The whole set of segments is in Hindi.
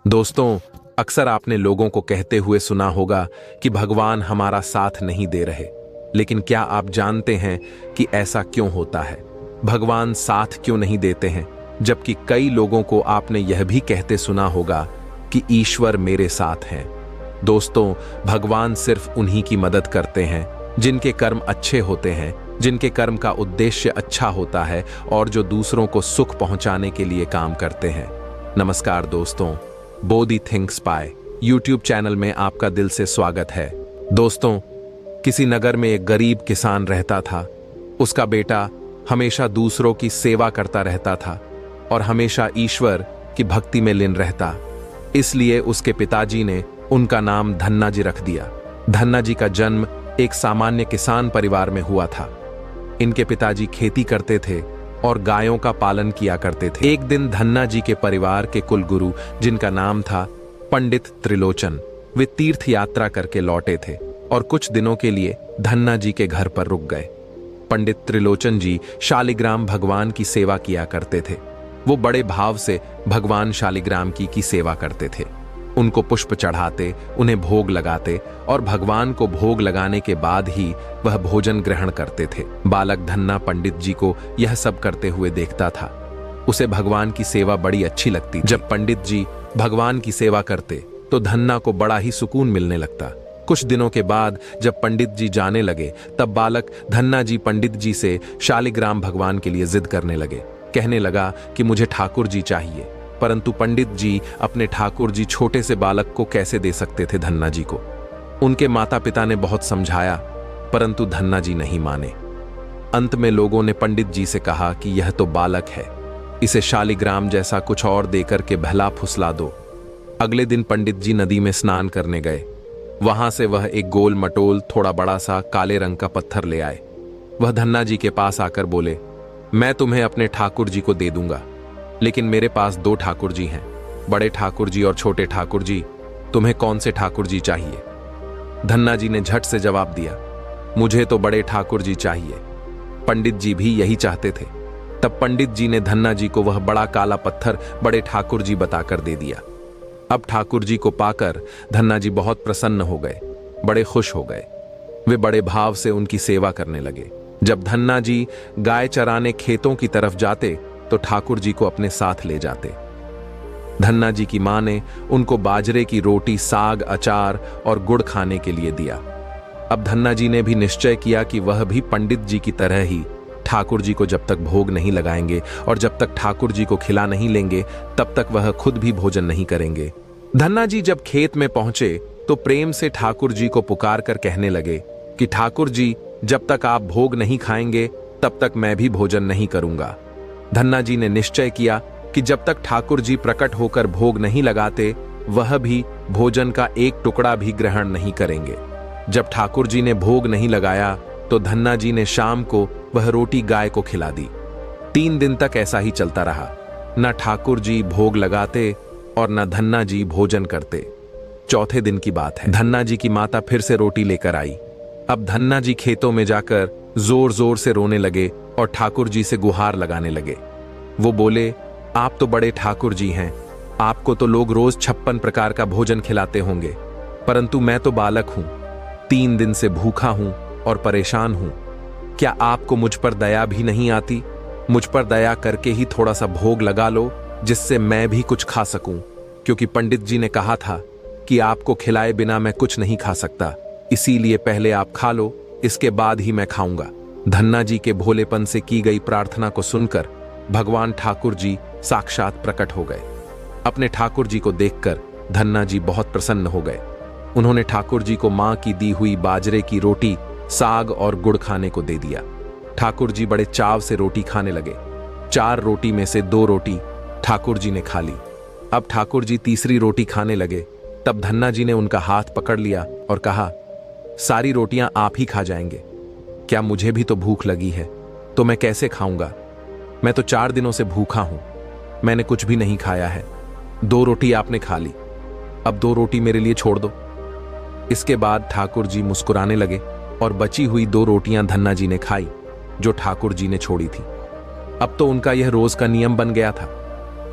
दोस्तों, अक्सर आपने लोगों को कहते हुए सुना होगा कि भगवान हमारा साथ नहीं दे रहे। लेकिन क्या आप जानते हैं कि ऐसा क्यों होता है? भगवान साथ क्यों नहीं देते हैं, जबकि कई लोगों को आपने यह भी कहते सुना होगा कि ईश्वर मेरे साथ हैं। दोस्तों, भगवान सिर्फ उन्हीं की मदद करते हैं जिनके कर्म अच्छे होते हैं, जिनके कर्म का उद्देश्य अच्छा होता है और जो दूसरों को सुख पहुंचाने के लिए काम करते हैं। नमस्कार दोस्तों, Bodhi thinks by YouTube channel में आपका दिल से स्वागत है। दोस्तों, किसी नगर में एक गरीब किसान रहता था। उसका बेटा हमेशा दूसरों की सेवा करता रहता था और हमेशा ईश्वर की भक्ति में लीन रहता। इसलिए उसके पिताजी ने उनका नाम धन्ना जी रख दिया। धन्ना जी का जन्म एक सामान्य किसान परिवार में हुआ था। इनके पिताजी खेती करते थे और गायों का पालन किया करते थे। एक दिन धन्ना जी के परिवार के कुलगुरु, जिनका नाम था पंडित त्रिलोचन, वे तीर्थ यात्रा करके लौटे थे और कुछ दिनों के लिए धन्ना जी के घर पर रुक गए। पंडित त्रिलोचन जी शालिग्राम भगवान की सेवा किया करते थे। वो बड़े भाव से भगवान शालिग्राम की सेवा करते थे। उनको पुष्प चढ़ाते, उन्हें भोग लगाते और भगवान को भोग लगाने के बाद ही वह भोजन ग्रहण करते थे। बालक धन्ना पंडित जी को यह सब करते हुए देखता था। उसे भगवान की सेवा बड़ी अच्छी लगती। जब पंडित जी भगवान की सेवा करते तो धन्ना को बड़ा ही सुकून मिलने लगता। कुछ दिनों के बाद जब पंडित जी जाने लगे, तब बालक धन्ना जी पंडित जी से शालिग्राम भगवान के लिए जिद करने लगे। कहने लगा कि मुझे ठाकुर जी चाहिए। परंतु पंडित जी अपने ठाकुर जी छोटे से बालक को कैसे दे सकते थे धन्ना जी को। उनके माता पिता ने बहुत समझाया, परंतु धन्ना जी नहीं माने। अंत में लोगों ने पंडित जी से कहा कि यह तो बालक है, इसे शालिग्राम जैसा कुछ और देकर के बहला फुसला दो। अगले दिन पंडित जी नदी में स्नान करने गए। वहां से वह एक गोल मटोल थोड़ा बड़ा सा काले रंग का पत्थर ले आए। वह धन्ना जी के पास आकर बोले, मैं तुम्हें अपने ठाकुर जी को दे दूंगा, लेकिन मेरे पास दो ठाकुर जी हैं, बड़े ठाकुर जी और छोटे ठाकुर जी। तुम्हें कौन से ठाकुर जी चाहिए? धन्ना जी ने झट से जवाब दिया, मुझे तो बड़े ठाकुर जी चाहिए। पंडित जी भी यही चाहते थे। तब पंडित जी ने धन्ना जी को वह बड़ा काला पत्थर बड़े ठाकुर जी बताकर दे दिया। अब ठाकुर जी को पाकर धन्ना जी बहुत प्रसन्न हो गए, बड़े खुश हो गए। वे बड़े भाव से उनकी सेवा करने लगे। जब धन्ना जी गाय चराने खेतों की तरफ जाते तो ठाकुर जी को अपने साथ ले जाते। धन्ना जी की मां ने उनको बाजरे की रोटी, साग, अचार और गुड़ खाने के लिए दिया। अब धन्ना जी ने भी निश्चय किया कि वह भी पंडित जी की तरह ही ठाकुर जी को जब तक भोग नहीं लगाएंगे और जब तक ठाकुर जी को खिला नहीं लेंगे, तब तक वह खुद भी भोजन नहीं करेंगे। धन्ना जी जब खेत में पहुंचे तो प्रेम से ठाकुर जी को पुकार कर कहने लगे कि ठाकुर जी, जब तक आप भोग नहीं खाएंगे तब तक मैं भी भोजन नहीं करूंगा। धन्ना जी ने निश्चय किया कि जब तक ठाकुर जी प्रकट होकर भोग नहीं लगाते, वह भी भोजन का एक टुकड़ा भी ग्रहण नहीं करेंगे। जब ठाकुर जी ने भोग नहीं लगाया तो धन्ना जी ने शाम को वह रोटी गाय को खिला दी। 3 दिन तक ऐसा ही चलता रहा। न ठाकुर जी भोग लगाते और न धन्ना जी भोजन करते। चौथे दिन की बात है, धन्ना जी की माता फिर से रोटी लेकर आई। अब धन्ना जी खेतों में जाकर जोर जोर से रोने लगे और ठाकुर जी से गुहार लगाने लगे। वो बोले, आप तो बड़े ठाकुर जी हैं, आपको तो लोग रोज 56 प्रकार का भोजन खिलाते होंगे, परंतु मैं तो बालक हूं, 3 दिन से भूखा हूं और परेशान हूं। क्या आपको मुझ पर दया भी नहीं आती? मुझ पर दया करके ही थोड़ा सा भोग लगा लो, जिससे मैं भी कुछ खा सकूं, क्योंकि पंडित जी ने कहा था कि आपको खिलाए बिना मैं कुछ नहीं खा सकता। इसीलिए पहले आप खा लो, इसके बाद ही मैं खाऊंगा। धन्ना जी के भोलेपन से की गई प्रार्थना को सुनकर भगवान ठाकुर जी साक्षात प्रकट हो गए। अपने ठाकुर जी को देखकर धन्ना जी बहुत प्रसन्न हो गए। उन्होंने ठाकुर जी को मां की दी हुई बाजरे की रोटी, साग और गुड़ खाने को दे दिया। ठाकुर जी बड़े चाव से रोटी खाने लगे। 4 रोटी में से 2 रोटी ठाकुर जी ने खा ली। अब ठाकुर जी तीसरी रोटी खाने लगे। तब धन्ना जी ने उनका हाथ पकड़ लिया और कहा, सारी रोटियां आप ही खा जाएंगे। क्या मुझे भी तो भूख लगी है, तो मैं कैसे खाऊंगा? मैं तो 4 दिनों से भूखा हूं, मैंने कुछ भी नहीं खाया है। 2 रोटी आपने खा ली, अब 2 रोटी मेरे लिए छोड़ दो। इसके बाद ठाकुर जी मुस्कुराने लगे और बची हुई 2 रोटियां धन्ना जी ने खाई, जो ठाकुर जी ने छोड़ी थी। अब तो उनका यह रोज का नियम बन गया था।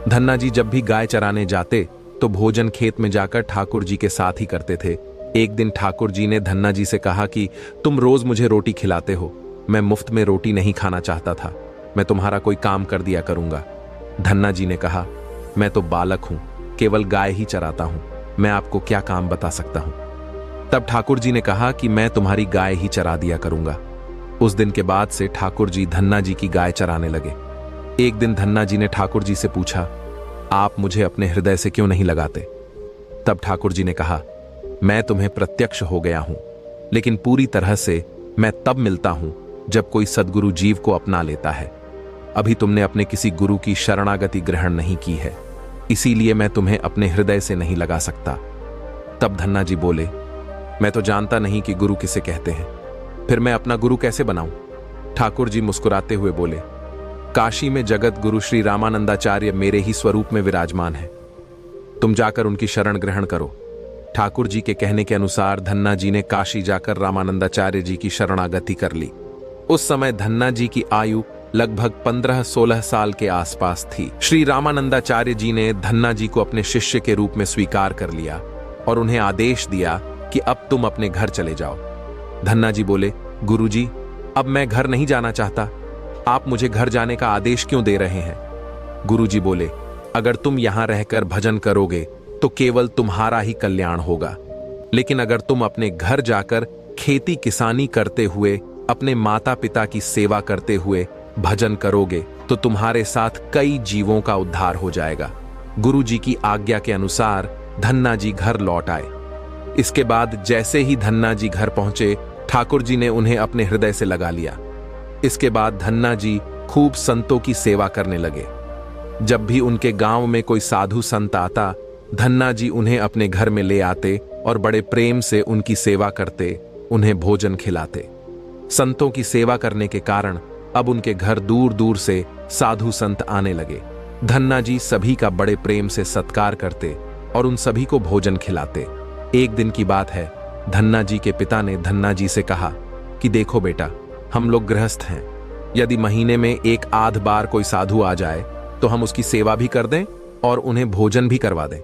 धन्ना जी जब भी गाय चराने जाते तो भोजन खेत में जाकर ठाकुर जी के साथ ही करते थे। एक दिन ठाकुर जी ने धन्ना जी से कहा कि तुम रोज मुझे रोटी खिलाते हो, मैं मुफ्त में रोटी नहीं खाना चाहता था, मैं तुम्हारा कोई काम कर दिया करूंगा। धन्ना जी ने कहा, मैं तो बालक हूं, केवल गाय ही चराता हूं, मैं आपको क्या काम बता सकता हूं। तब ठाकुर जी ने कहा कि मैं तुम्हारी गाय ही चरा दिया करूंगा। उस दिन के बाद से ठाकुर जी धन्ना जी की गाय चराने लगे। एक दिन धन्ना जी ने ठाकुर जी से पूछा, आप मुझे अपने हृदय से क्यों नहीं लगाते? तब ठाकुर जी ने कहा, मैं तुम्हें प्रत्यक्ष हो गया हूं, लेकिन पूरी तरह से मैं तब मिलता हूं जब कोई सद्गुरु जीव को अपना लेता है। अभी तुमने अपने किसी गुरु की शरणागति ग्रहण नहीं की है, इसीलिए मैं तुम्हें अपने हृदय से नहीं लगा सकता। तब धन्ना जी बोले, मैं तो जानता नहीं कि गुरु किसे कहते हैं, फिर मैं अपना गुरु कैसे बनाऊं? ठाकुर जी मुस्कुराते हुए बोले, काशी में जगत गुरु श्री रामानंदाचार्य मेरे ही स्वरूप में विराजमान है, तुम जाकर उनकी शरण ग्रहण करो। ठाकुर जी के कहने के अनुसार धन्ना जी ने काशी जाकर रामानंदाचार्य जी की शरणागति कर ली। उस समय धन्ना जी की आयु लगभग 15-16 साल के आसपास थी। श्री रामानंदाचार्य जी ने धन्ना जी को अपने शिष्य के रूप में स्वीकार कर लिया और उन्हें आदेश दिया कि अब तुम अपने घर चले जाओ। धन्ना जी बोले, गुरुजी, अब मैं घर नहीं जाना चाहता, आप मुझे घर जाने का आदेश क्यों दे रहे हैं? गुरुजी बोले, अगर तुम यहां रहकर भजन करोगे तो केवल तुम्हारा ही कल्याण होगा, लेकिन अगर तुम अपने घर जाकर खेती किसानी करते हुए, अपने माता पिता की सेवा करते हुए भजन करोगे तो तुम्हारे साथ कई जीवों का उद्धार हो जाएगा। गुरुजी की आज्ञा के अनुसार धन्ना जी घर लौट आए। इसके बाद जैसे ही धन्ना जी घर पहुंचे, ठाकुर जी ने उन्हें अपने हृदय से लगा लिया। इसके बाद धन्ना जी खूब संतों की सेवा करने लगे। जब भी उनके गांव में कोई साधु संत आता, धन्ना जी उन्हें अपने घर में ले आते और बड़े प्रेम से उनकी सेवा करते, उन्हें भोजन खिलाते। संतों की सेवा करने के कारण अब उनके घर दूर दूर से साधु संत आने लगे। धन्ना जी सभी का बड़े प्रेम से सत्कार करते और उन सभी को भोजन खिलाते। एक दिन की बात है, धन्ना जी के पिता ने धन्ना जी से कहा कि देखो बेटा, हम लोग गृहस्थ हैं, यदि महीने में एक आध बार कोई साधु आ जाए तो हम उसकी सेवा भी कर दें और उन्हें भोजन भी करवा दें,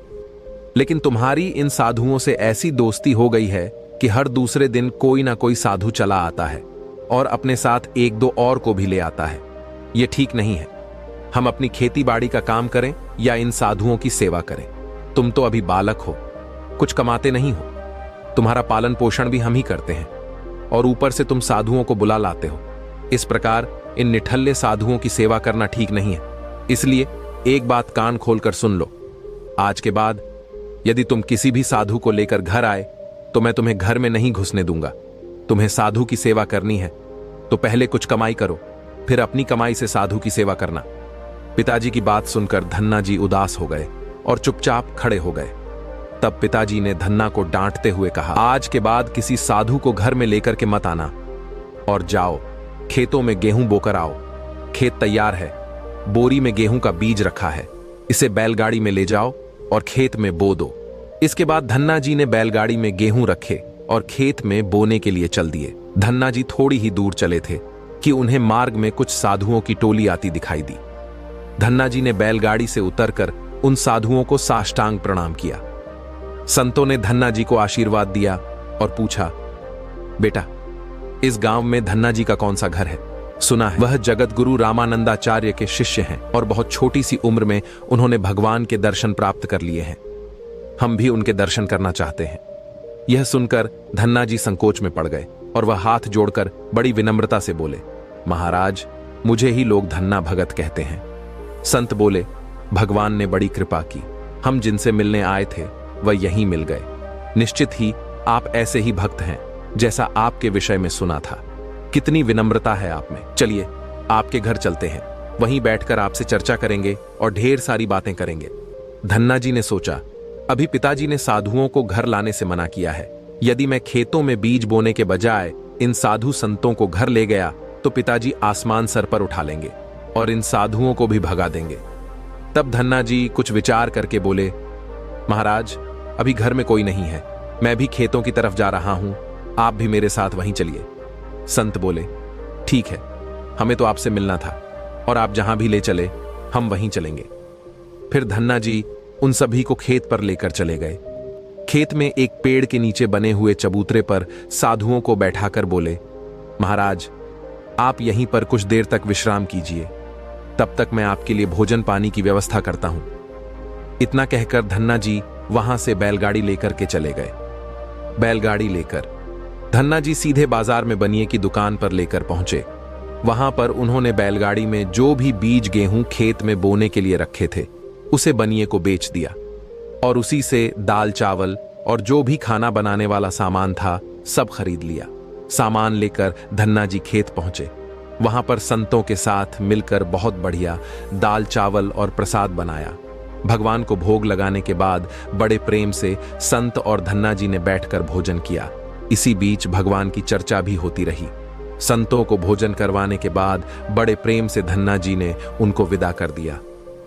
लेकिन तुम्हारी इन साधुओं से ऐसी दोस्ती हो गई है कि हर दूसरे दिन कोई ना कोई साधु चला आता है और अपने साथ एक दो और को भी ले आता है। ये ठीक नहीं है। हम अपनी खेती बाड़ी का काम करें या इन साधुओं की सेवा करें। तुम तो अभी बालक हो, कुछ कमाते नहीं हो, तुम्हारा पालन पोषण भी हम ही करते हैं और ऊपर से तुम साधुओं को बुला लाते हो। इस प्रकार इन निठल्ले साधुओं की सेवा करना ठीक नहीं है। इसलिए एक बात कान खोलकर सुन लो, आज के बाद यदि तुम किसी भी साधु को लेकर घर आए तो मैं तुम्हें घर में नहीं घुसने दूंगा। तुम्हें साधु की सेवा करनी है तो पहले कुछ कमाई करो, फिर अपनी कमाई से साधु की सेवा करना। पिताजी की बात सुनकर धन्ना जी उदास हो गए और चुपचाप खड़े हो गए। तब पिताजी ने धन्ना को डांटते हुए कहा, आज के बाद किसी साधु को घर में लेकर के मत आना और जाओ खेतों में गेहूं बोकर आओ। खेत तैयार है, बोरी में गेहूं का बीज रखा है, इसे बैलगाड़ी में ले जाओ और खेत में बो दो। इसके बाद धन्ना जी ने बैलगाड़ी में गेहूं रखे और खेत में बोने के लिए चल दिए। धन्ना जी थोड़ी ही दूर चले थे कि उन्हें मार्ग में कुछ साधुओं की टोली आती दिखाई दी। धन्ना जी ने बैलगाड़ी से उतरकर उन साधुओं को साष्टांग प्रणाम किया। संतों ने धन्ना जी को आशीर्वाद दिया और पूछा, बेटा, इस गांव में धन्ना जी का कौन सा घर है? सुना है वह जगत गुरु रामानंदाचार्य के शिष्य हैं और बहुत छोटी सी उम्र में उन्होंने भगवान के दर्शन प्राप्त कर लिए हैं। हम भी उनके दर्शन करना चाहते हैं। यह सुनकर धन्ना जी संकोच में पड़ गए और वह हाथ जोड़कर बड़ी विनम्रता से बोले, महाराज, मुझे ही लोग धन्ना भगत कहते हैं। संत बोले, भगवान ने बड़ी कृपा की, हम जिनसे मिलने आए थे वह यहीं मिल गए। निश्चित ही आप ऐसे ही भक्त हैं जैसा आपके विषय में सुना था। कितनी विनम्रता है आप में। चलिए आपके घर चलते हैं, वहीं बैठकर आपसे चर्चा करेंगे और ढेर सारी बातें करेंगे। धन्ना जी ने सोचा, अभी पिताजी ने साधुओं को घर लाने से मना किया है, यदि मैं खेतों में बीज बोने के बजाय इन साधु संतों को घर ले गया तो पिताजी आसमान सर पर उठा लेंगे और इन साधुओं को भी भगा देंगे। तब धन्ना जी कुछ विचार करके बोले, महाराज, अभी घर में कोई नहीं है, मैं भी खेतों की तरफ जा रहा हूं, आप भी मेरे साथ वहीं चलिए। संत बोले, ठीक है, हमें तो आपसे मिलना था और आप जहां भी ले चले हम वहीं चलेंगे। फिर धन्ना जी उन सभी को खेत पर लेकर चले गए। खेत में एक पेड़ के नीचे बने हुए चबूतरे पर साधुओं को बैठाकर बोले, महाराज, आप यहीं पर कुछ देर तक विश्राम कीजिए, तब तक मैं आपके लिए भोजन पानी की व्यवस्था करता हूं। इतना कहकर धन्ना जी वहां से बैलगाड़ी लेकर के चले गए। बैलगाड़ी लेकर धन्ना जी सीधे बाजार में बनिए की दुकान पर लेकर पहुंचे। वहां पर उन्होंने बैलगाड़ी में जो भी बीज गेहूं खेत में बोने के लिए रखे थे उसे बनिए को बेच दिया और उसी से दाल चावल और जो भी खाना बनाने वाला सामान था सब खरीद लिया। सामान लेकर धन्ना जी खेत पहुंचे। वहां पर संतों के साथ मिलकर बहुत बढ़िया दाल चावल और प्रसाद बनाया। भगवान को भोग लगाने के बाद बड़े प्रेम से संत और धन्ना जी ने बैठकर भोजन किया। इसी बीच भगवान की चर्चा भी होती रही। संतों को भोजन करवाने के बाद बड़े प्रेम से धन्ना जी ने उनको विदा कर दिया।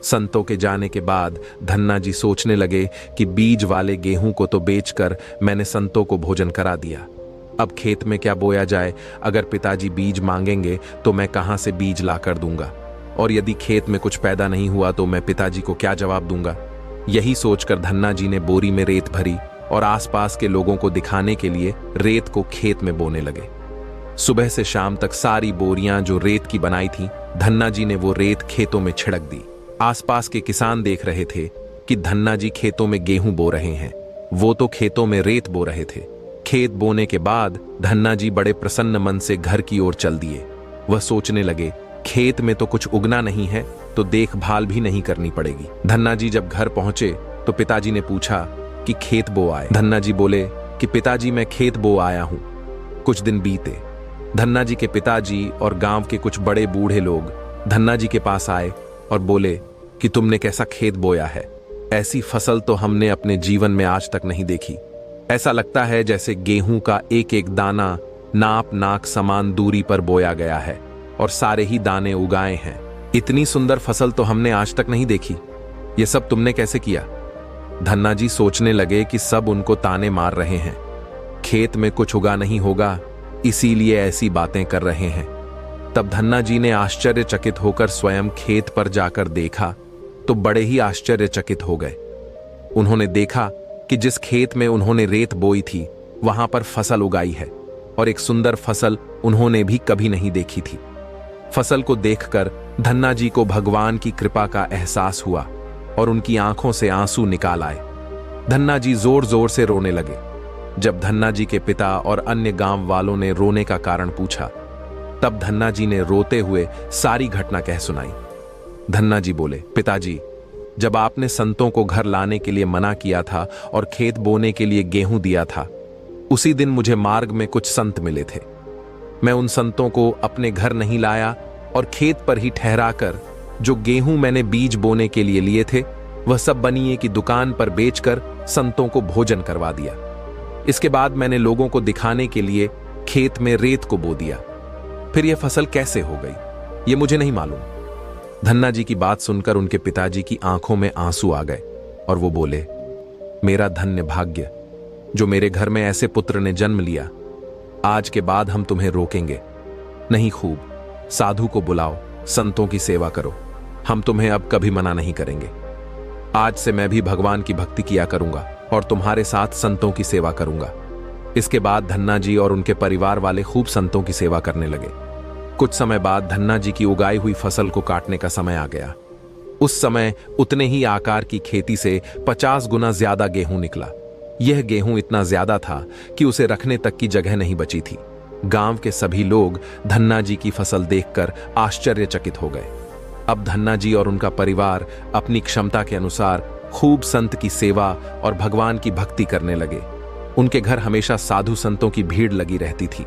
संतों के जाने के बाद धन्ना जी सोचने लगे कि बीज वाले गेहूं को तो बेचकर मैंने संतों को भोजन करा दिया, अब खेत में क्या बोया जाए। अगर पिताजी बीज मांगेंगे तो मैं कहां से बीज ला कर दूंगा, और यदि खेत में कुछ पैदा नहीं हुआ तो मैं पिताजी को क्या जवाब दूंगा। यही सोचकर धन्ना जी ने बोरी में रेत भरी और आसपास के लोगों को दिखाने के लिए रेत को खेत में बोने लगे। सुबह से शाम तक सारी बोरियां जो रेत की बनाई थी, धन्ना जी ने वो रेत खेतों में छिड़क दी। आसपास के किसान देख रहे थे कि धन्ना जी खेतों में गेहूं बो रहे हैं, वो तो खेतों में रेत बो रहे थे। खेत बोने के बाद धन्ना जी बड़े प्रसन्न मन से घर की ओर चल दिए। वह सोचने लगे, खेत में तो कुछ उगना नहीं है तो देखभाल भी नहीं करनी पड़ेगी। धन्ना जी जब घर पहुंचे तो पिताजी ने पूछा कि खेत बो आए। धन्ना जी बोले कि पिताजी मैं खेत बो आया हूं। कुछ दिन बीते। धन्ना जी के पिताजी और गांव के कुछ बड़े बूढ़े लोग धन्ना जी के पास आए और बोले कि तुमने कैसा खेत बोया है, ऐसी फसल तो हमने अपने जीवन में आज तक नहीं देखी। ऐसा लगता है जैसे गेहूं का एक एक दाना नाप नाक समान दूरी पर बोया गया है और सारे ही दाने उगाए हैं। इतनी सुंदर फसल तो हमने आज तक नहीं देखी, ये सब तुमने कैसे किया। धन्ना जी सोचने लगे कि सब उनको ताने मार रहे हैं, खेत में कुछ उगा नहीं होगा इसीलिए ऐसी बातें कर रहे हैं। तब धन्ना जी ने आश्चर्यचकित होकर स्वयं खेत पर जाकर देखा तो बड़े ही आश्चर्यचकित हो गए। उन्होंने देखा कि जिस खेत में उन्होंने रेत बोई थी वहां पर फसल उगाई है और एक सुंदर फसल उन्होंने भी कभी नहीं देखी थी। फसल को देखकर धन्ना जी को भगवान की कृपा का एहसास हुआ और उनकी आंखों से आंसू निकाल आए। धन्ना जी जोर जोर से रोने लगे। जब धन्ना जी के पिता और अन्य गांव वालों ने रोने का कारण पूछा तब धन्ना जी ने रोते हुए सारी घटना कह सुनाई। धन्ना जी बोले, पिताजी, जब आपने संतों को घर लाने के लिए मना किया था और खेत बोने के लिए गेहूं दिया था, उसी दिन मुझे मार्ग में कुछ संत मिले थे। मैं उन संतों को अपने घर नहीं लाया और खेत पर ही ठहराकर जो गेहूं मैंने बीज बोने के लिए लिए थे वह सब बनिए की दुकान पर बेचकर संतों को भोजन करवा दिया। इसके बाद मैंने लोगों को दिखाने के लिए खेत में रेत को बो दिया। फिर यह फसल कैसे हो गई ये मुझे नहीं मालूम। धन्ना जी की बात सुनकर उनके पिताजी की आंखों में आंसू आ गए और वो बोले, मेरा धन्य भाग्य जो मेरे घर में ऐसे पुत्र ने जन्म लिया। आज के बाद हम तुम्हें रोकेंगे नहीं, खूब साधु को बुलाओ, संतों की सेवा करो, हम तुम्हें अब कभी मना नहीं करेंगे। आज से मैं भी भगवान की भक्ति किया करूंगा और तुम्हारे साथ संतों की सेवा करूंगा। इसके बाद धन्ना जी और उनके परिवार वाले खूब संतों की सेवा करने लगे। कुछ समय बाद धन्ना जी की उगाई हुई फसल को काटने का समय आ गया। उस समय उतने ही आकार की खेती से 50 गुना ज्यादा गेहूं निकला। यह गेहूं इतना ज्यादा था कि उसे रखने तक की जगह नहीं बची थी। गांव के सभी लोग धन्ना जी की फसल देखकर आश्चर्यचकित हो गए। अब धन्ना जी और उनका परिवार अपनी क्षमता के अनुसार खूब संत की सेवा और भगवान की भक्ति करने लगे। उनके घर हमेशा साधु संतों की भीड़ लगी रहती थी।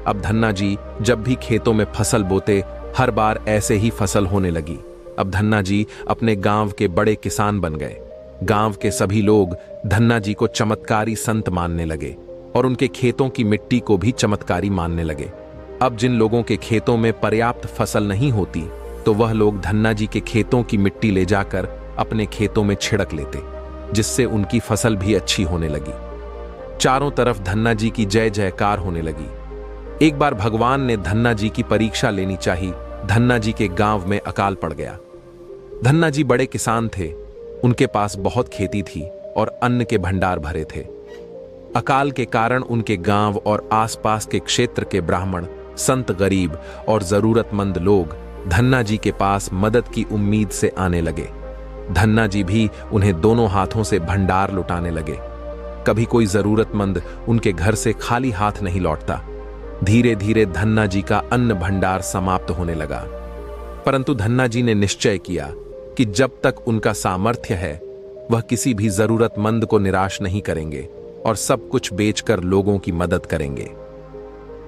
अब धन्ना जी जब भी खेतों में फसल बोते हर बार ऐसे ही फसल होने लगी। अब धन्ना जी अपने गांव के बड़े किसान बन गए। गांव के सभी लोग धन्ना जी को चमत्कारी संत मानने लगे और उनके खेतों की मिट्टी को भी चमत्कारी मानने लगे। अब जिन लोगों के खेतों में पर्याप्त फसल नहीं होती तो वह लोग धन्ना जी के खेतों की मिट्टी ले जाकर अपने खेतों में छिड़क लेते, जिससे उनकी फसल भी अच्छी होने लगी। चारों तरफ धन्ना जी की जय जयकार होने लगी। एक बार भगवान ने धन्ना जी की परीक्षा लेनी चाहिए। धन्ना जी के गांव में अकाल पड़ गया। धन्ना जी बड़े किसान थे, उनके पास बहुत खेती थी और अन्न के भंडार भरे थे। अकाल के कारण उनके गांव और आसपास के क्षेत्र के ब्राह्मण, संत, गरीब और जरूरतमंद लोग धन्ना जी के पास मदद की उम्मीद से आने लगे। धन्ना जी भी उन्हें दोनों हाथों से भंडार लुटाने लगे। कभी कोई जरूरतमंद उनके घर से खाली हाथ नहीं लौटता। धीरे धीरे धन्ना जी का अन्न भंडार समाप्त होने लगा, परंतु धन्ना जी ने निश्चय किया कि जब तक उनका सामर्थ्य है वह किसी भी जरूरतमंद को निराश नहीं करेंगे और सब कुछ बेचकर लोगों की मदद करेंगे।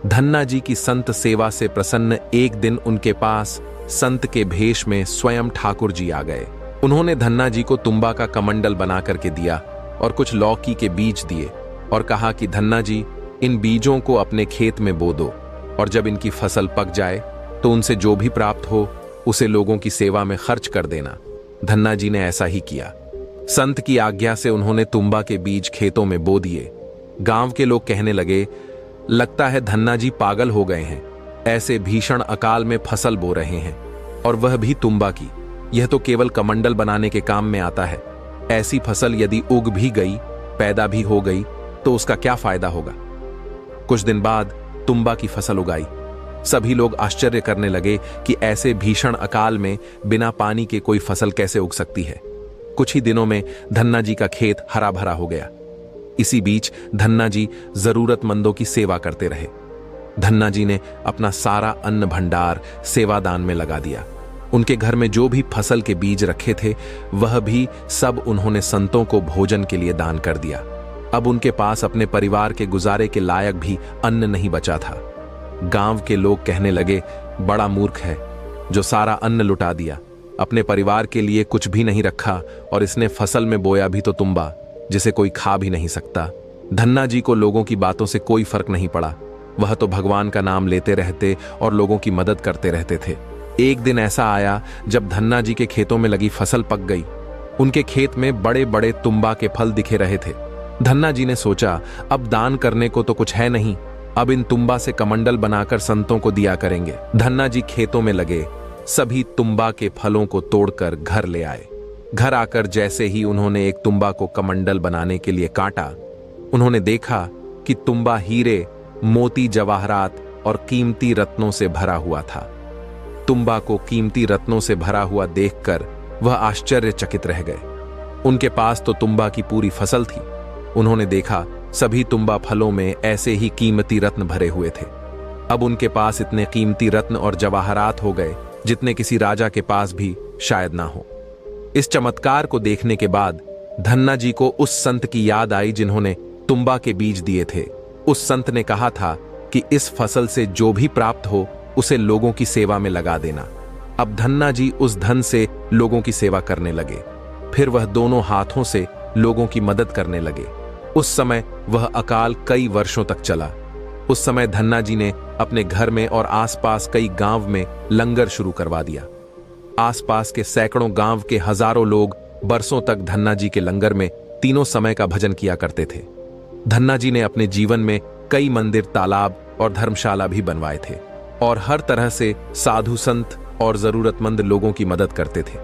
धन्ना जी की संत सेवा से प्रसन्न एक दिन उनके पास संत के भेष में स्वयं ठाकुर जी आ गए। उन्होंने धन्ना जी को तुम्बा का कमंडल बना करके दिया और कुछ लौकी के बीज दिए और कहा कि धन्ना जी, इन बीजों को अपने खेत में बो दो और जब इनकी फसल पक जाए तो उनसे जो भी प्राप्त हो उसे लोगों की सेवा में खर्च कर देना। धन्ना जी ने ऐसा ही किया। संत की आज्ञा से उन्होंने तुम्बा के बीज खेतों में बो दिए। गांव के लोग कहने लगे, लगता है धन्ना जी पागल हो गए हैं, ऐसे भीषण अकाल में फसल बो रहे हैं और वह भी तुम्बा की। यह तो केवल कमंडल बनाने के काम में आता है। ऐसी फसल यदि उग भी गई, पैदा भी हो गई तो उसका क्या फायदा होगा। कुछ दिन बाद तुम्बा की फसल उगाई। सभी लोग आश्चर्य करने लगे कि ऐसे भीषण अकाल में बिना पानी के कोई फसल कैसे उग सकती है। कुछ ही दिनों में धन्ना जी का खेत हरा भरा हो गया। इसी बीच धन्ना जी जरूरतमंदों की सेवा करते रहे। धन्ना जी ने अपना सारा अन्न भंडार सेवादान में लगा दिया। उनके घर में जो भी फसल के बीज रखे थे वह भी सब उन्होंने संतों को भोजन के लिए दान कर दिया। अब उनके पास अपने परिवार के गुजारे के लायक भी अन्न नहीं बचा था। गांव के लोग कहने लगे, बड़ा मूर्ख है जो सारा अन्न लुटा दिया, अपने परिवार के लिए कुछ भी नहीं रखा और इसने फसल में बोया भी तो तुम्बा जिसे कोई खा भी नहीं सकता। धन्ना जी को लोगों की बातों से कोई फर्क नहीं पड़ा। वह तो भगवान का नाम लेते रहते और लोगों की मदद करते रहते थे। एक दिन ऐसा आया जब धन्ना जी के खेतों में लगी फसल पक गई। उनके खेत में बड़े बड़े तुम्बा के फल दिखे रहे थे। धन्ना जी ने सोचा, अब दान करने को तो कुछ है नहीं, अब इन तुम्बा से कमंडल बनाकर संतों को दिया करेंगे। धन्ना जी खेतों में लगे सभी तुम्बा के फलों को तोड़कर घर ले आए। घर आकर जैसे ही उन्होंने एक तुम्बा को कमंडल बनाने के लिए काटा, उन्होंने देखा कि तुम्बा हीरे, मोती, जवाहरात और कीमती रत्नों से भरा हुआ था। तुम्बा को कीमती रत्नों से भरा हुआ देखकर वह आश्चर्यचकित रह गए। उनके पास तो तुम्बा की पूरी फसल थी। उन्होंने देखा सभी तुम्बा फलों में ऐसे ही कीमती रत्न भरे हुए थे। अब उनके पास इतने कीमती रत्न और जवाहरात हो गए जितने किसी राजा के पास भी शायद ना हो। इस चमत्कार को देखने के बाद धन्ना जी को उस संत की याद आई जिन्होंने तुम्बा के बीज दिए थे। उस संत ने कहा था कि इस फसल से जो भी प्राप्त हो उसे लोगों की सेवा में लगा देना। अब धन्ना जी उस धन से लोगों की सेवा करने लगे। फिर वह दोनों हाथों से लोगों की मदद करने लगे। उस समय वह अकाल कई वर्षों तक चला। उस समय धन्ना जी ने अपने घर में और आसपास कई गांव में लंगर शुरू करवा दिया। आसपास के सैकड़ों गांव के हजारों लोग बरसों तक धन्ना जी के लंगर में तीनों समय का भजन किया करते थे। धन्ना जी ने अपने जीवन में कई मंदिर, तालाब और धर्मशाला भी बनवाए थे और हर तरह से साधु संत और जरूरतमंद लोगों की मदद करते थे।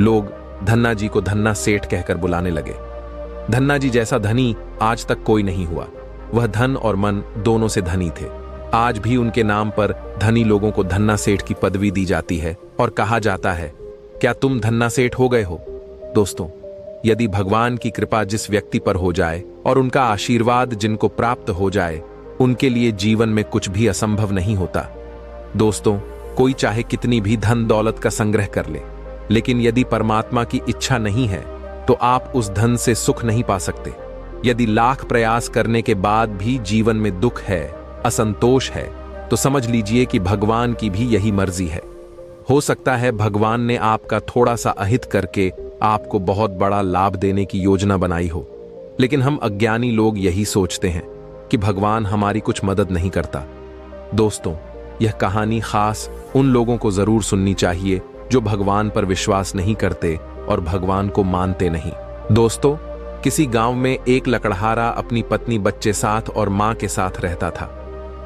लोग धन्ना जी को धन्ना सेठ कहकर बुलाने लगे। धन्ना जी जैसा धनी आज तक कोई नहीं हुआ। वह धन और मन दोनों से धनी थे। आज भी उनके नाम पर धनी लोगों को धन्ना सेठ की पदवी दी जाती है और कहा जाता है, क्या तुम धन्ना सेठ हो गए हो? दोस्तों, यदि भगवान की कृपा जिस व्यक्ति पर हो जाए और उनका आशीर्वाद जिनको प्राप्त हो जाए, उनके लिए जीवन में कुछ भी असंभव नहीं होता। दोस्तों, कोई चाहे कितनी भी धन दौलत का संग्रह कर ले, लेकिन यदि परमात्मा की इच्छा नहीं है तो आप उस धन से सुख नहीं पा सकते। यदि लाख प्रयास करने के बाद भी जीवन में दुख है, असंतोष है, तो समझ लीजिए कि भगवान की भी यही मर्जी है। हो सकता है भगवान ने आपका थोड़ा सा अहित करके आपको बहुत बड़ा लाभ देने की योजना बनाई हो, लेकिन हम अज्ञानी लोग यही सोचते हैं कि भगवान हमारी कुछ मदद नहीं करता। दोस्तों, यह कहानी खास उन लोगों को जरूर सुननी चाहिए जो भगवान पर विश्वास नहीं करते और भगवान को मानते नहीं। दोस्तों, किसी गांव में एक लकड़हारा अपनी पत्नी, बच्चे साथ और मां के साथ रहता था।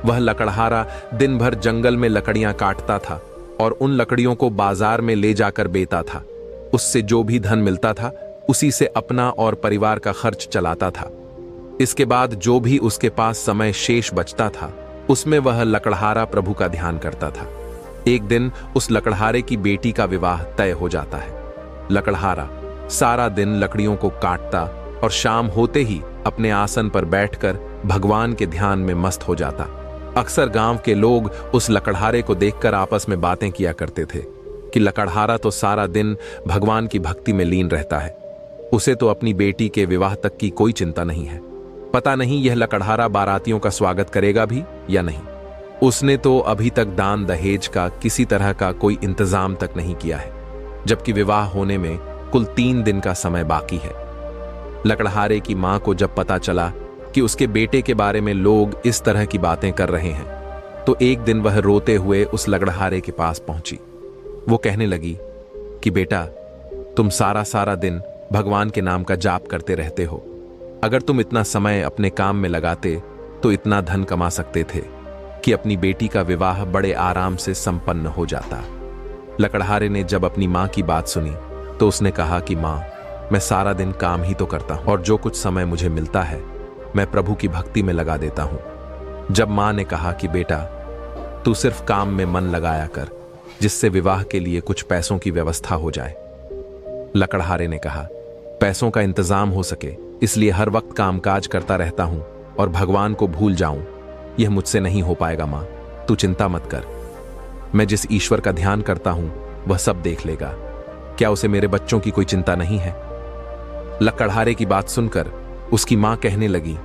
वह लकड़हारा दिन भर जंगल में लकड़ियां काटता था और उन लकड़ियों को बाजार में ले जाकर बेचा था। उससे जो भी धन मिलता था उसी से अपना और परिवार का खर्च चलाता था। इसके बाद जो भी उसके पास समय शेष बचता था उसमें वह लकड़हारा प्रभु का ध्यान करता था। एक दिन उस लकड़हारे की बेटी का विवाह तय हो जाता है। लकड़हारा सारा दिन लकड़ियों को काटता और शाम होते ही अपने आसन पर बैठकर भगवान के ध्यान में मस्त हो जाता। अक्सर गांव के लोग उस लकड़हारे को देखकर आपस में बातें किया करते थे कि लकड़हारा तो सारा दिन भगवान की भक्ति में लीन रहता है, उसे तो अपनी बेटी के विवाह तक की कोई चिंता नहीं है। पता नहीं यह लकड़हारा बारातियों का स्वागत करेगा भी या नहीं। उसने तो अभी तक दान दहेज का किसी तरह का कोई इंतजाम तक नहीं किया है, जबकि विवाह होने में कुल 3 दिन का समय बाकी है। लकड़हारे की मां को जब पता चला कि उसके बेटे के बारे में लोग इस तरह की बातें कर रहे हैं तो एक दिन वह रोते हुए उस लकड़हारे के पास पहुंची। वो कहने लगी कि बेटा, तुम सारा दिन भगवान के नाम का जाप करते रहते हो। अगर तुम इतना समय अपने काम में लगाते तो इतना धन कमा सकते थे कि अपनी बेटी का विवाह बड़े आराम से संपन्न हो जाता। लकड़हारे ने जब अपनी मां की बात सुनी तो उसने कहा कि मां, मैं सारा दिन काम ही तो करता हूं और जो कुछ समय मुझे मिलता है मैं प्रभु की भक्ति में लगा देता हूं। जब मां ने कहा कि बेटा, तू सिर्फ काम में मन लगाया कर जिससे विवाह के लिए कुछ पैसों की व्यवस्था हो जाए। लकड़हारे ने कहा, पैसों का इंतजाम हो सके इसलिए हर वक्त कामकाज करता रहता हूं और भगवान को भूल जाऊं, यह मुझसे नहीं हो पाएगा मां, तू चिंता मत कर। मैं जिस ईश्वर का ध्यान करता हूं वह सब देख लेगा। क्या उसे मेरे बच्चों की कोई चिंता नहीं है? लकड़हारे की बात सुनकर उसकी मां कहने लगी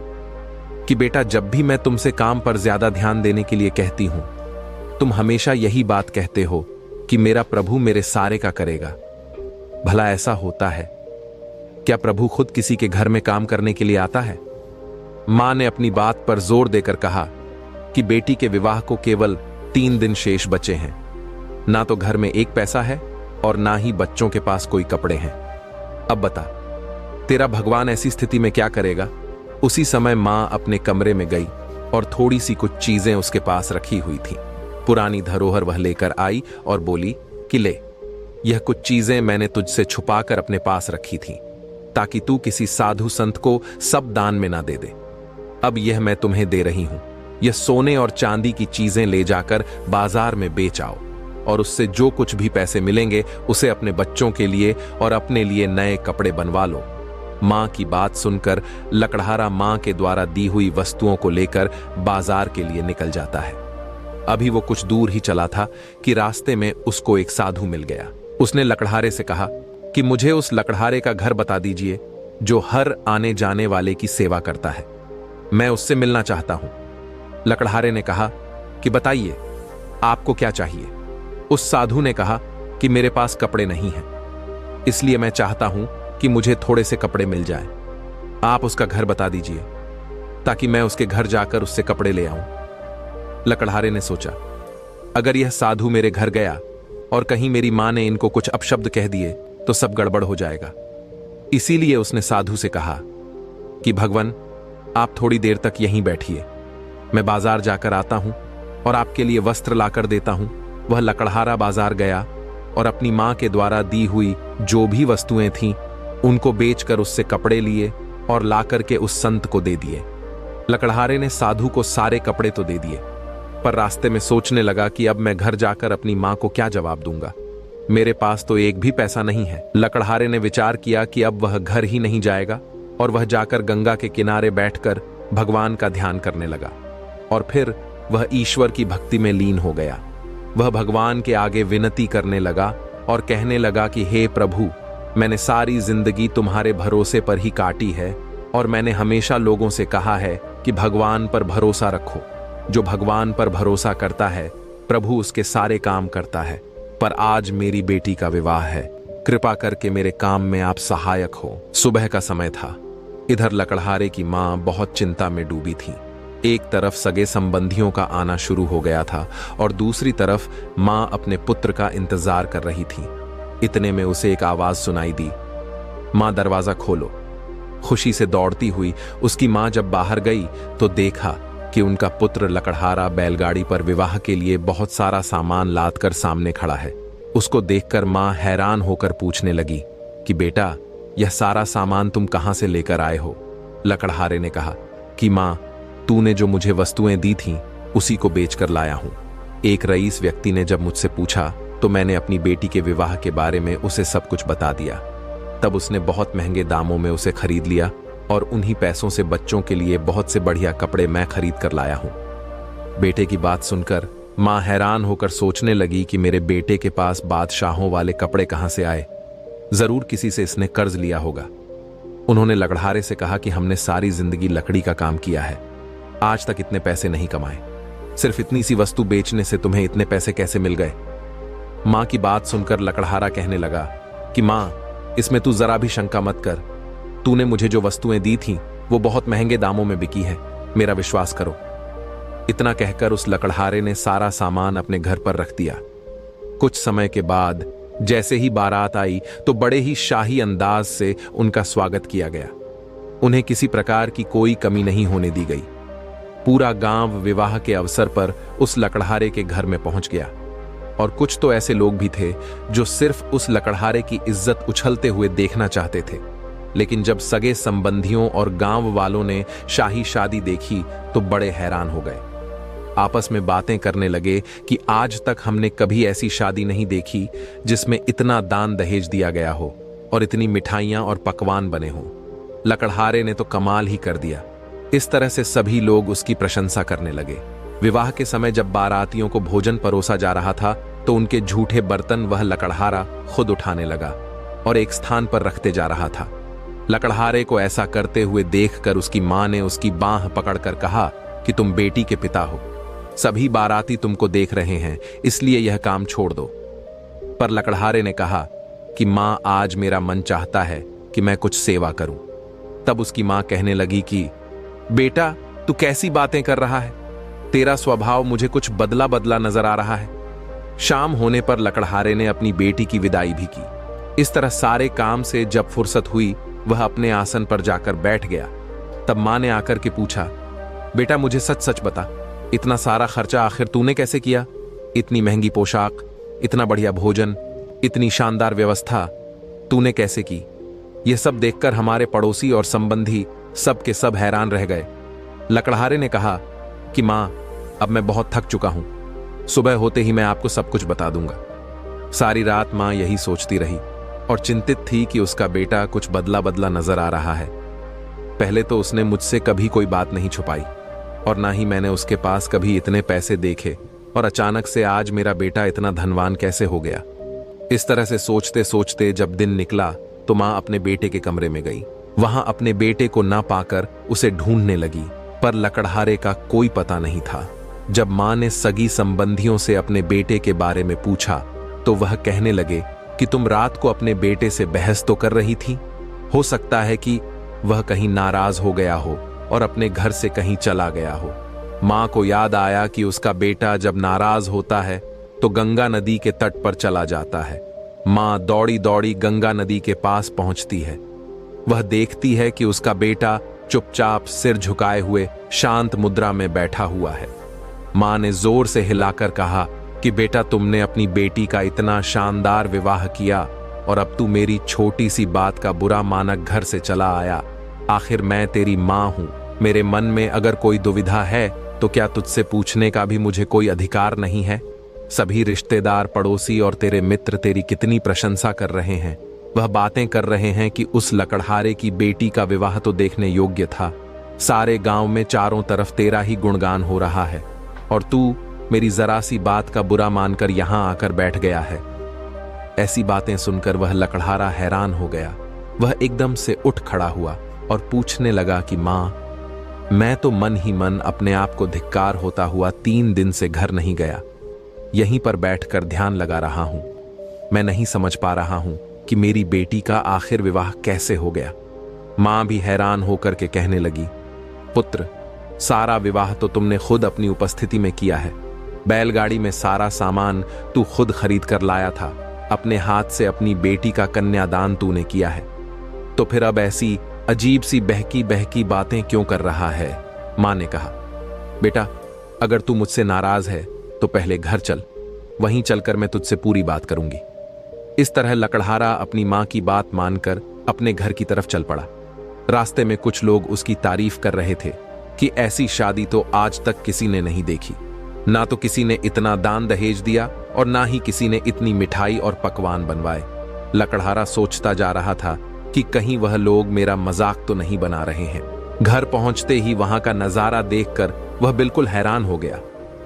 कि बेटा, जब भी मैं तुमसे काम पर ज्यादा ध्यान देने के लिए कहती हूं तुम हमेशा यही बात कहते हो कि मेरा प्रभु मेरे सारे का करेगा। भला ऐसा होता है क्या? प्रभु खुद किसी के घर में काम करने के लिए आता है? मां ने अपनी बात पर जोर देकर कहा कि बेटी के विवाह को केवल 3 दिन शेष बचे हैं, ना तो घर में एक पैसा है और ना ही बच्चों के पास कोई कपड़े हैं। अब बता, तेरा भगवान ऐसी स्थिति में क्या करेगा? उसी समय मां अपने कमरे में गई और थोड़ी सी कुछ चीजें उसके पास रखी हुई थी। पुरानी धरोहर वह लेकर आई और बोली कि ले, यह कुछ चीजें मैंने तुझसे छुपाकर अपने पास रखी थी ताकि तू किसी साधु संत को सब दान में ना दे दे। अब यह मैं तुम्हें दे रही हूं। यह सोने और चांदी की चीजें ले जाकर बाजार में बेच आओ और उससे जो कुछ भी पैसे मिलेंगे उसे अपने बच्चों के लिए और अपने लिए नए कपड़े बनवा लो। मां की बात सुनकर लकड़हारा मां के द्वारा दी हुई वस्तुओं को लेकर बाजार के लिए निकल जाता है। अभी वो कुछ दूर ही चला था कि रास्ते में उसको एक साधु मिल गया। उसने लकड़हारे से कहा कि मुझे उस लकड़हारे का घर बता दीजिए जो हर आने जाने वाले की सेवा करता है, मैं उससे मिलना चाहता हूं। लकड़हारे ने कहा कि बताइए आपको क्या चाहिए। उस साधु ने कहा कि मेरे पास कपड़े नहीं हैं, इसलिए मैं चाहता हूं कि मुझे थोड़े से कपड़े मिल जाएं। आप उसका घर बता दीजिए ताकि मैं उसके घर जाकर उससे कपड़े ले आऊं। लकड़हारे ने सोचा, अगर यह साधु मेरे घर गया और कहीं मेरी मां ने इनको कुछ अपशब्द कह दिए तो सब गड़बड़ हो जाएगा। इसीलिए उसने साधु से कहा कि भगवान, आप थोड़ी देर तक यहीं बैठिए, मैं बाजार जाकर आता हूं और आपके लिए वस्त्र लाकर देता हूं। वह लकड़हारा बाजार गया और अपनी मां के द्वारा दी हुई जो भी वस्तुएं थीं उनको बेचकर उससे कपड़े लिए और लाकर के उस संत को दे दिए। लकड़हारे ने साधु को सारे कपड़े तो दे दिए, पर रास्ते में सोचने लगा कि अब मैं घर जाकर अपनी मां को क्या जवाब दूंगा, मेरे पास तो एक भी पैसा नहीं है। लकड़हारे ने विचार किया कि अब वह घर ही नहीं जाएगा और वह जाकर गंगा के किनारे बैठकर भगवान का ध्यान करने लगा और फिर वह ईश्वर की भक्ति में लीन हो गया। वह भगवान के आगे विनती करने लगा और कहने लगा कि हे प्रभु, मैंने सारी जिंदगी तुम्हारे भरोसे पर ही काटी है और मैंने हमेशा लोगों से कहा है कि भगवान पर भरोसा रखो। जो भगवान पर भरोसा करता है प्रभु उसके सारे काम करता है, पर आज मेरी बेटी का विवाह है, कृपा करके मेरे काम में आप सहायक हो। सुबह का समय था। इधर लकड़हारे की मां बहुत चिंता में डूबी थी। एक तरफ सगे संबंधियों का आना शुरू हो गया था और दूसरी तरफ मां अपने पुत्र का इंतजार कर रही थी। इतने में उसे एक आवाज सुनाई दी, मां दरवाजा खोलो। खुशी से दौड़ती हुई उसकी मां जब बाहर गई तो देखा कि उनका पुत्र लकड़हारा बैलगाड़ी पर विवाह के लिए बहुत सारा सामान लाद कर सामने खड़ा है। उसको देखकर मां हैरान होकर पूछने लगी कि बेटा, यह सारा सामान तुम कहां से लेकर आए हो? लकड़हारे ने कहा कि मां, तूने जो मुझे वस्तुएं दी थीं उसी को बेचकर लाया हूं। एक रईस व्यक्ति ने जब मुझसे पूछा तो मैंने अपनी बेटी के विवाह के बारे में उसे सब कुछ बता दिया। तब उसने बहुत महंगे दामों में उसे खरीद लिया और उन्हीं पैसों से बच्चों के लिए बहुत से बढ़िया कपड़े मैं खरीद कर लाया हूं। बेटे की बात सुनकर मां हैरान होकर सोचने लगी कि मेरे बेटे के पास बादशाहों वाले कपड़े कहां से आए। जरूर किसी से इसने कर्ज लिया होगा। उन्होंने लकड़हारे से कहा कि हमने सारी जिंदगी लकड़ी का काम किया है, आज तक इतने पैसे नहीं कमाए। सिर्फ इतनी सी वस्तु बेचने से तुम्हें इतने पैसे कैसे मिल गए? मां की बात सुनकर लकड़हारा कहने लगा कि मां, इसमें तू जरा भी शंका मत कर। तूने मुझे जो वस्तुएं दी थीं वो बहुत महंगे दामों में बिकी है, मेरा विश्वास करो। इतना कहकर उस लकड़हारे ने सारा सामान अपने घर पर रख दिया। कुछ समय के बाद जैसे ही बारात आई तो बड़े ही शाही अंदाज से उनका स्वागत किया गया। उन्हें किसी प्रकार की कोई कमी नहीं होने दी गई। पूरा गांव विवाह के अवसर पर उस लकड़हारे के घर में पहुंच गया और कुछ तो ऐसे लोग भी थे जो सिर्फ उस लकड़हारे की इज्जत उछलते हुए देखना चाहते थे। लेकिन जब सगे संबंधियों और गांव वालों ने शाही शादी देखी तो बड़े हैरान हो गए। आपस में बातें करने लगे कि आज तक हमने कभी ऐसी शादी नहीं देखी जिसमें इतना दान दहेज दिया गया हो और इतनी मिठाइयां और पकवान बने हों। लकड़हारे ने तो कमाल ही कर दिया। इस तरह से सभी लोग उसकी प्रशंसा करने लगे। विवाह के समय जब बारातियों को भोजन परोसा जा रहा था तो उनके झूठे बर्तन वह लकड़हारा खुद उठाने लगा और एक स्थान पर रखते जा रहा था। लकड़हारे को ऐसा करते हुए देखकर उसकी मां ने उसकी बांह पकड़कर कहा कि तुम बेटी के पिता हो, सभी बाराती तुमको देख रहे हैं, इसलिए यह काम छोड़ दो। पर लकड़हारे ने कहा कि मां, आज मेरा मन चाहता है कि मैं कुछ सेवा करूं। तब उसकी मां कहने लगी कि बेटा, तू कैसी बातें कर रहा है? तेरा स्वभाव मुझे कुछ बदला बदला नजर आ रहा है। शाम होने पर लकड़हारे ने अपनी बेटी की विदाई भी की। इस तरह सारे काम से जब फुर्सत हुई वह अपने आसन पर जाकर बैठ गया। तब मां ने आकर के पूछा, बेटा मुझे सच सच बता, इतना सारा खर्चा आखिर तूने कैसे किया? इतनी महंगी पोशाक, इतना बढ़िया भोजन, इतनी शानदार व्यवस्था तूने कैसे की? यह सब देखकर हमारे पड़ोसी और संबंधी सब के सब हैरान रह गए। लकड़हारे ने कहा कि मां, अब मैं बहुत थक चुका हूं, सुबह होते ही मैं आपको सब कुछ बता दूंगा। सारी रात मां यही सोचती रही और चिंतित थी कि उसका बेटा कुछ बदला बदला नजर आ रहा है। पहले तो उसने मुझसे कभी कोई बात नहीं छुपाई और ना ही मैंने उसके पास कभी इतने पैसे देखे, और अचानक से आज मेरा बेटा इतना धनवान कैसे हो गया? इस तरह से सोचते सोचते जब दिन निकला तो मां अपने बेटे के कमरे में गई। वहां अपने बेटे को ना पाकर उसे ढूंढने लगी, पर लकड़हारे का कोई पता नहीं था। जब मां ने सगी संबंधियों से अपने बेटे के बारे में पूछा तो वह कहने लगे कि तुम रात को अपने बेटे से बहस तो कर रही थी, हो सकता है कि वह कहीं नाराज हो गया हो और अपने घर से कहीं चला गया हो। मां को याद आया कि उसका बेटा जब नाराज होता है तो गंगा नदी के तट पर चला जाता है। मां दौड़ी दौड़ी गंगा नदी के पास पहुंचती है। वह देखती है कि उसका बेटा चुपचाप सिर झुकाए हुए शांत मुद्रा में बैठा हुआ है। मां ने जोर से हिलाकर कहा कि बेटा, तुमने अपनी बेटी का इतना शानदार विवाह किया और अब तू मेरी छोटी सी बात का बुरा मानक घर से चला आया। आखिर मैं तेरी मां हूं। मेरे मन में अगर कोई दुविधा है तो क्या तुझसे पूछने का भी मुझे कोई अधिकार नहीं है? सभी रिश्तेदार, पड़ोसी और तेरे मित्र तेरी कितनी प्रशंसा कर रहे हैं। वह बातें कर रहे हैं कि उस लकड़हारे की बेटी का विवाह तो देखने योग्य था। सारे गांव में चारों तरफ तेरा ही गुणगान हो रहा है और तू मेरी जरा सी बात का बुरा मानकर यहां आकर बैठ गया है। ऐसी बातें सुनकर वह लकड़हारा हैरान हो गया। वह एकदम से उठ खड़ा हुआ और पूछने लगा कि मां, मैं तो मन ही मन अपने आप को धिक्कार होता हुआ 3 दिन से घर नहीं गया। यहीं पर बैठकर ध्यान लगा रहा हूं। मैं नहीं समझ पा रहा हूं कि मेरी बेटी का आखिर विवाह कैसे हो गया। मां भी हैरान होकर के कहने लगी, पुत्र, सारा विवाह तो तुमने खुद अपनी उपस्थिति में किया है। बैलगाड़ी में सारा सामान तू खुद खरीद कर लाया था। अपने हाथ से अपनी बेटी का कन्यादान तूने किया है। तो फिर अब ऐसी अजीब सी बहकी बहकी बातें क्यों कर रहा है? मां ने कहा, बेटा, अगर तू मुझसे नाराज है तो पहले घर चल, वहीं चलकर मैं तुझसे पूरी बात करूंगी। इस तरह लकड़हारा अपनी मां की बात मानकर अपने घर की तरफ चल पड़ा। रास्ते में कुछ लोग उसकी तारीफ कर रहे थे कि ऐसी शादी तो आज तक किसी ने नहीं देखी। ना तो किसी ने इतना दान दहेज दिया और ना ही किसी ने इतनी मिठाई और पकवान बनवाए। लकड़हारा सोचता जा रहा था कि कहीं वह लोग मेरा मजाक तो नहीं बना रहे हैं। घर पहुंचते ही वहां का नजारा देखकर वह बिल्कुल हैरान हो गया।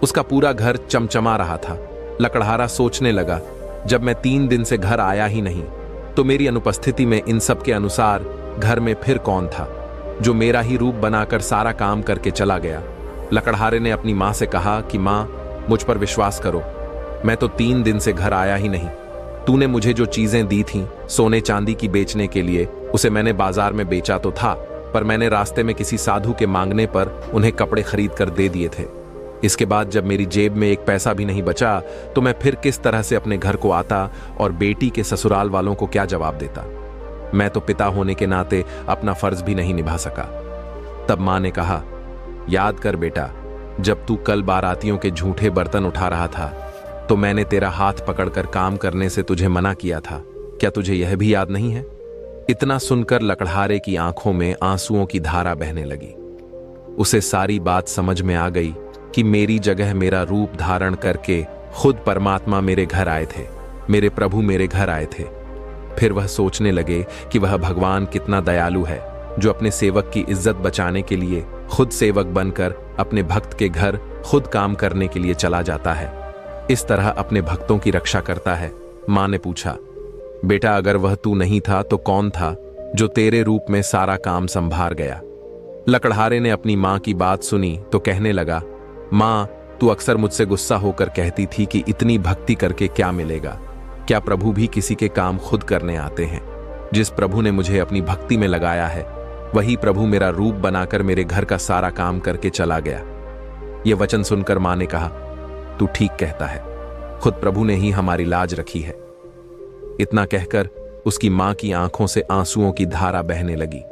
उसका पूरा घर चमचमा रहा था। लकड़हारा सोचने लगा, जब मैं 3 दिन से घर आया ही नहीं तो मेरी अनुपस्थिति में इन सब के अनुसार घर में फिर कौन था जो मेरा ही रूप बनाकर सारा काम करके चला गया। लकड़हारे ने अपनी मां से कहा कि मां, मुझ पर विश्वास करो, मैं तो 3 दिन से घर आया ही नहीं। तूने मुझे जो चीजें दी थीं सोने चांदी की बेचने के लिए, उसे मैंने बाजार में बेचा तो था, पर मैंने रास्ते में किसी साधु के मांगने पर उन्हें कपड़े खरीद कर दे दिए थे। इसके बाद जब मेरी जेब में एक पैसा भी नहीं बचा तो मैं फिर किस तरह से अपने घर को आता और बेटी के ससुराल वालों को क्या जवाब देता। मैं तो पिता होने के नाते अपना फर्ज भी नहीं निभा सका। तब मां ने कहा, याद कर बेटा, जब तू कल बारातियों के झूठे बर्तन उठा रहा था तो मैंने तेरा हाथ पकड़कर काम करने से तुझे मना किया था। क्या तुझे यह भी याद नहीं है? इतना सुनकर लकड़हारे की आंखों में आंसुओं की धारा बहने लगी। उसे सारी बात समझ में आ गई कि मेरी जगह मेरा रूप धारण करके खुद परमात्मा मेरे घर आए थे, मेरे प्रभु मेरे घर आए थे। फिर वह सोचने लगे कि वह भगवान कितना दयालु है, जो अपने सेवक की इज्जत बचाने के लिए खुद सेवक बनकर अपने भक्त के घर खुद काम करने के लिए चला जाता है, इस तरह अपने भक्तों की रक्षा करता है। मां ने पूछा, बेटा अगर वह तू नहीं था तो कौन था जो तेरे रूप में सारा काम संभार गया? लकड़हारे ने अपनी मां की बात सुनी तो कहने लगा, मां, तू अक्सर मुझसे गुस्सा होकर कहती थी कि इतनी भक्ति करके क्या मिलेगा? क्या प्रभु भी किसी के काम खुद करने आते हैं? जिस प्रभु ने मुझे अपनी भक्ति में लगाया है वही प्रभु मेरा रूप बनाकर मेरे घर का सारा काम करके चला गया। यह वचन सुनकर मां ने कहा, तू ठीक कहता है, खुद प्रभु ने ही हमारी लाज रखी है। इतना कहकर उसकी मां की आंखों से आंसुओं की धारा बहने लगी।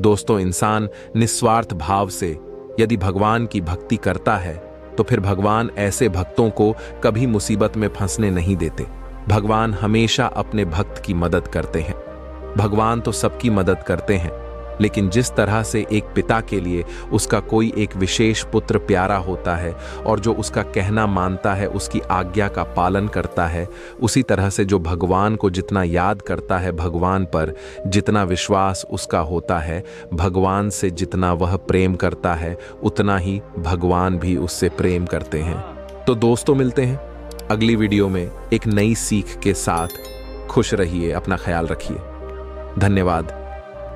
दोस्तों, इंसान निस्वार्थ भाव से यदि भगवान की भक्ति करता है तो फिर भगवान ऐसे भक्तों को कभी मुसीबत में फंसने नहीं देते। भगवान हमेशा अपने भक्त की मदद करते हैं। भगवान तो सबकी मदद करते हैं, लेकिन जिस तरह से एक पिता के लिए उसका कोई एक विशेष पुत्र प्यारा होता है और जो उसका कहना मानता है, उसकी आज्ञा का पालन करता है, उसी तरह से जो भगवान को जितना याद करता है, भगवान पर जितना विश्वास उसका होता है, भगवान से जितना वह प्रेम करता है, उतना ही भगवान भी उससे प्रेम करते हैं। तो दोस्तों, मिलते हैं अगली वीडियो में एक नई सीख के साथ। खुश रहिए, अपना ख्याल रखिए। धन्यवाद।